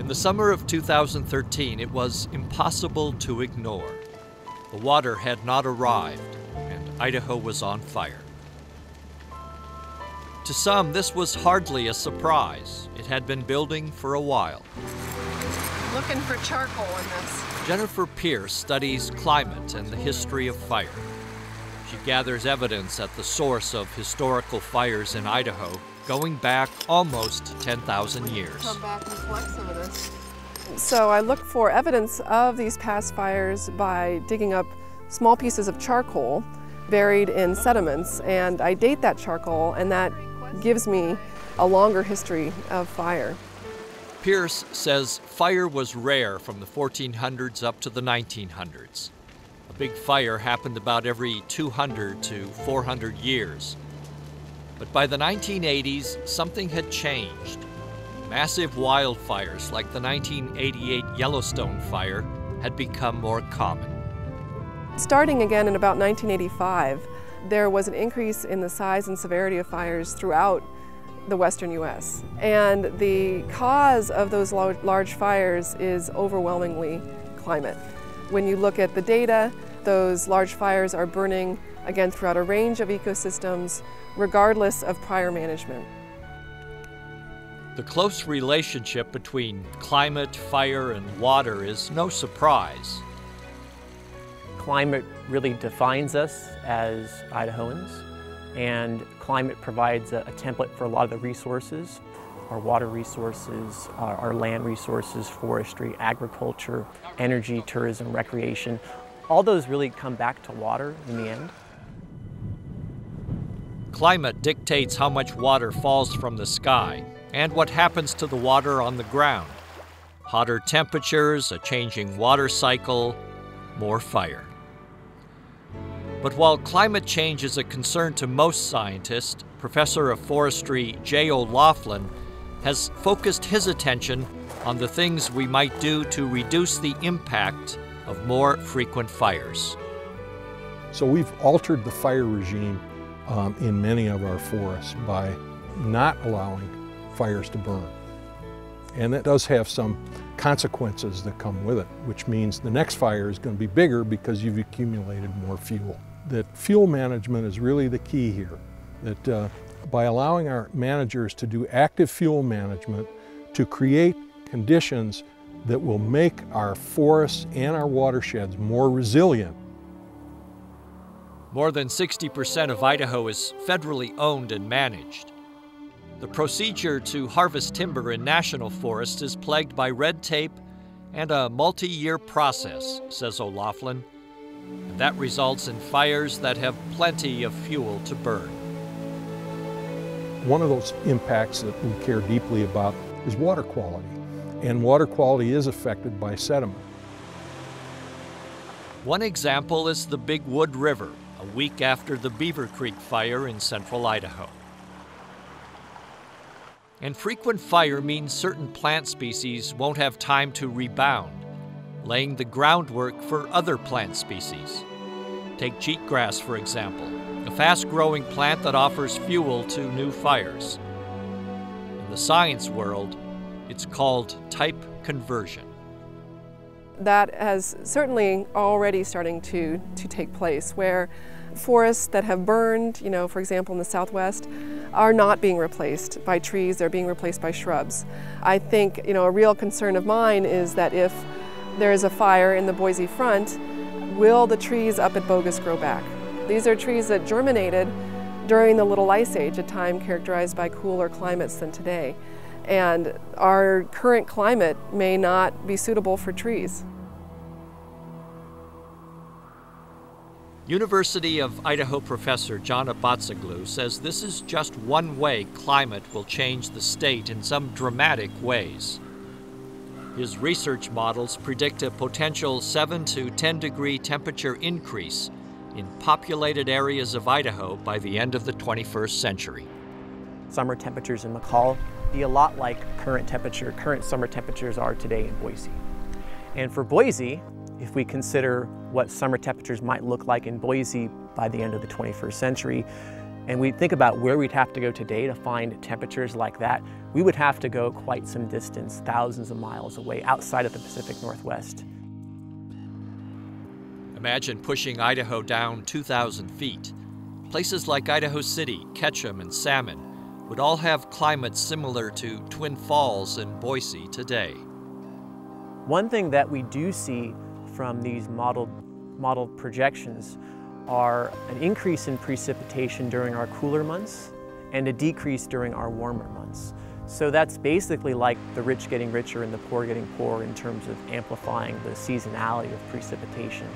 In the summer of 2013, it was impossible to ignore. The water had not arrived, and Idaho was on fire. To some, this was hardly a surprise. It had been building for a while. Looking for charcoal in this. Jennifer Pierce studies climate and the history of fire. She gathers evidence at the source of historical fires in Idaho, going back almost 10,000 years. Come back and collect some of this. So I look for evidence of these past fires by digging up small pieces of charcoal buried in sediments, and I date that charcoal, and that gives me a longer history of fire. Pierce says fire was rare from the 1400s up to the 1900s. A big fire happened about every 200 to 400 years. But by the 1980s, something had changed. Massive wildfires like the 1988 Yellowstone fire had become more common. Starting again in about 1985, there was an increase in the size and severity of fires throughout the western U.S. And the cause of those large fires is overwhelmingly climate. When you look at the data, those large fires are burning, again, throughout a range of ecosystems, regardless of prior management. The close relationship between climate, fire, and water is no surprise. Climate really defines us as Idahoans, and climate provides a template for a lot of the resources, our water resources, our land resources, forestry, agriculture, energy, tourism, recreation. All those really come back to water in the end. Climate dictates how much water falls from the sky and what happens to the water on the ground. Hotter temperatures, a changing water cycle, more fire. But while climate change is a concern to most scientists, Professor of Forestry Jay O'Loughlin has focused his attention on the things we might do to reduce the impact of more frequent fires. So we've altered the fire regime in many of our forests by not allowing fires to burn. And that does have some consequences that come with it, which means the next fire is going to be bigger because you've accumulated more fuel. That fuel management is really the key here. That by allowing our managers to do active fuel management, to create conditions that will make our forests and our watersheds more resilient. More than 60% of Idaho is federally owned and managed. The procedure to harvest timber in national forests is plagued by red tape and a multi-year process, says O'Loughlin, and that results in fires that have plenty of fuel to burn. One of those impacts that we care deeply about is water quality, and water quality is affected by sediment. One example is the Big Wood River, a week after the Beaver Creek fire in central Idaho. And frequent fire means certain plant species won't have time to rebound, laying the groundwork for other plant species. Take cheatgrass, for example, a fast-growing plant that offers fuel to new fires. In the science world, it's called type conversion. That has certainly already starting to take place, where forests that have burned, for example in the Southwest, are not being replaced by trees, they're being replaced by shrubs. I think, a real concern of mine is that if there is a fire in the Boise front, will the trees up at Bogus grow back? These are trees that germinated during the Little Ice Age, a time characterized by cooler climates than today. And our current climate may not be suitable for trees. University of Idaho professor John Abatsaglu says this is just one way climate will change the state in some dramatic ways. His research models predict a potential 7 to 10 degree temperature increase in populated areas of Idaho by the end of the 21st century. Summer temperatures in McCall be a lot like current summer temperatures are today in Boise. And for Boise, if we consider what summer temperatures might look like in Boise by the end of the 21st century, And we think about where we'd have to go today to find temperatures like that. We would have to go quite some distance, thousands of miles away, outside of the Pacific Northwest. Imagine pushing Idaho down 2,000 feet. Places like Idaho City, Ketchum, and Salmon would all have climates similar to Twin Falls and Boise today. One thing that we do see from these modeled projections are an increase in precipitation during our cooler months and a decrease during our warmer months. So that's basically like the rich getting richer and the poor getting poorer in terms of amplifying the seasonality of precipitation.